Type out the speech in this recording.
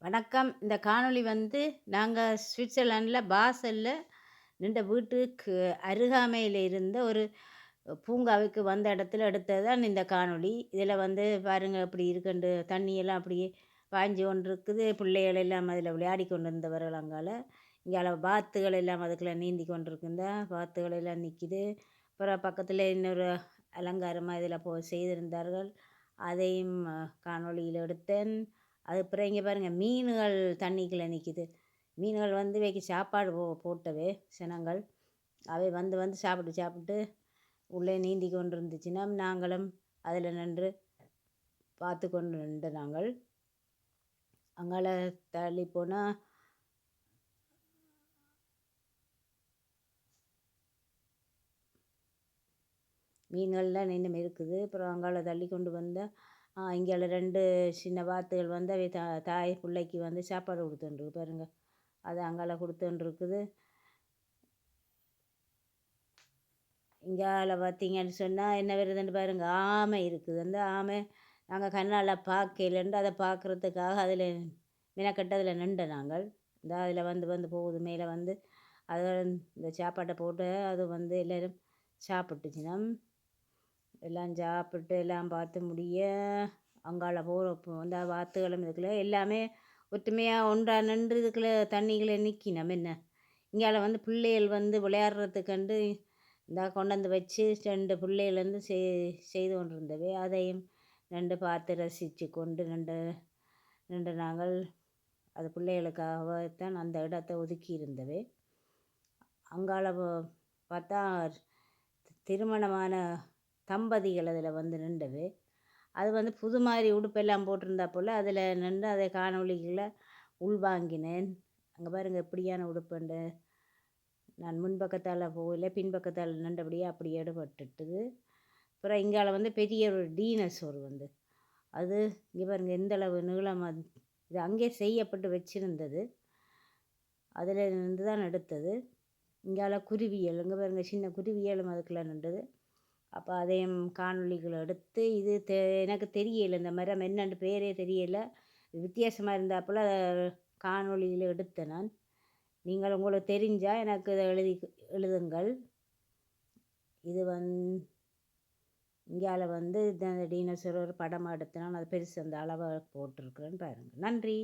வணக்கம். இந்த காணொளி வந்து நாங்க ஸ்விட்சர்லாண்டில பாசல்ல நின்ற வீட்டுக்கு அருகாமையில இருந்த ஒரு பூங்காவுக்கு வந்த இடத்துல எடுத்தது தான் இந்த காணொளி. இதில வந்து பாருங்க எப்படி இருக்குண்டு தண்ணியெல்லாம் அப்படியே பாய்ஞ்சு கொண்டிருக்குது. பிள்ளைகள் எல்லாம் அதில விளையாடி கொண்டிருந்தவர்கள் அங்கால. இங்கால வாத்துகள் எல்லாம் அதுக்குள்ள நீந்தி கொண்டிருக்குங்க. வாத்துகள் எல்லாம் நிக்குது. அப்புறம் பக்கத்தில இன்னொரு அலங்காரமா இதில செய்திருந்தார்கள். அதையும் காணொளியில எடுத்தேன். அதுக்கப்புறம் இங்கே பாருங்க மீன்கள் தண்ணிக்குள்ள நிக்குது. மீன்கள் வந்து இவைக்கு சாப்பாடு போட்டவே சினங்கள். அவை வந்து வந்து சாப்பிட்டு சாப்பிட்டு உள்ளே நீந்தி கொண்டு இருந்துச்சுன்னா நாங்களும் அதில் நின்று பார்த்து கொண்டு நின்று நாங்கள் அங்கால தள்ளி போனால் மீன்கள்லாம் இன்னும் இருக்குது. அப்புறம் அங்கால தள்ளி கொண்டு வந்தால் இங்கால 2 சின்ன வாத்துகள் வந்து அவை தாய் பிள்ளைக்கு வந்து சாப்பாடு கொடுத்துருக்கு பாருங்க. அது அங்கால கொடுத்துருக்குது. இங்கால பார்த்தீங்கன்னு சொன்னால் என்ன வருதுன்னு பாருங்க, ஆமை இருக்குது. அந்த ஆமை நாங்கள் கண்ணால் பார்க்கலன்ட்டு அதை பார்க்குறதுக்காக அதில் மெனக்கட்டு அதில் நின்றோம் நாங்கள். இந்த அதில் வந்து வந்து போகுது மேலே வந்து அதை இந்த சாப்பாட்டை போட்டு அது வந்து எல்லோரும் சாப்பிட்டுச்சுன்னா எல்லாம் சாப்பிட்டு எல்லாம் பார்த்து முடிய அங்கால போகிறப்போ அந்த வாத்துகளும் இதுக்குள்ள எல்லாமே ஒற்றுமையாக ஒன்றா நின்று இதுக்குள்ள தண்ணிகளை நிற்கினோம் என்ன. இங்கால வந்து பிள்ளைகள் வந்து விளையாடுறதுக்கண்டு இந்த கொண்டாந்து வச்சு 2 பிள்ளைகள் வந்து செய்து கொண்டிருந்தவை. அதையும் நின்று பார்த்து ரசித்து கொண்டு நின்று நாங்கள் அது பிள்ளைகளுக்காகத்தான் அந்த இடத்தை ஒதுக்கி இருந்தவை. அங்கால பார்த்தா திருமணமான தம்பதிகள் அதில் வந்து நின்றவை. அது வந்து புது மாதிரி உடுப்பெல்லாம் போட்டிருந்தா போல் அதில் நின்று அதை காணொளிகளை உள்வாங்கினேன். அங்கே பாருங்கள் எப்படியான உடுப்புண்டு. நான் முன்பக்கத்தால் போகல, பின்பக்கத்தால் நின்றபடியே அப்படி எடுபட்டுட்டுது. அப்புறம் இங்கால வந்து பெரிய ஒரு டீனோசர் வந்து அது இங்கே பாருங்கள் எந்தளவு நீளமாக இது அங்கே செய்யப்பட்டு வச்சுருந்தது. அதில் இருந்து தான் எடுத்தது. இங்கால குருவியல் இங்கே பாருங்கள் சின்ன குருவியலும் அதுக்குள்ளே நின்றது. அப்போ அதையும் காணொளிகள் எடுத்து இது எனக்கு தெரியலை, இந்த மரம் என்னென்று பேரே தெரியலை, வித்தியாசமாக இருந்தாப்புல காணொளியில் எடுத்தேன் நான். நீங்கள் உங்களுக்கு தெரிஞ்சால் எனக்கு இதை எழுதுங்கள். இது இங்கால வந்து இந்த டீனோசர் ஒரு படமாக எடுத்து நான் அது பெருசு அந்த அளவை போட்டிருக்கிறேன்னு பாருங்கள். நன்றி.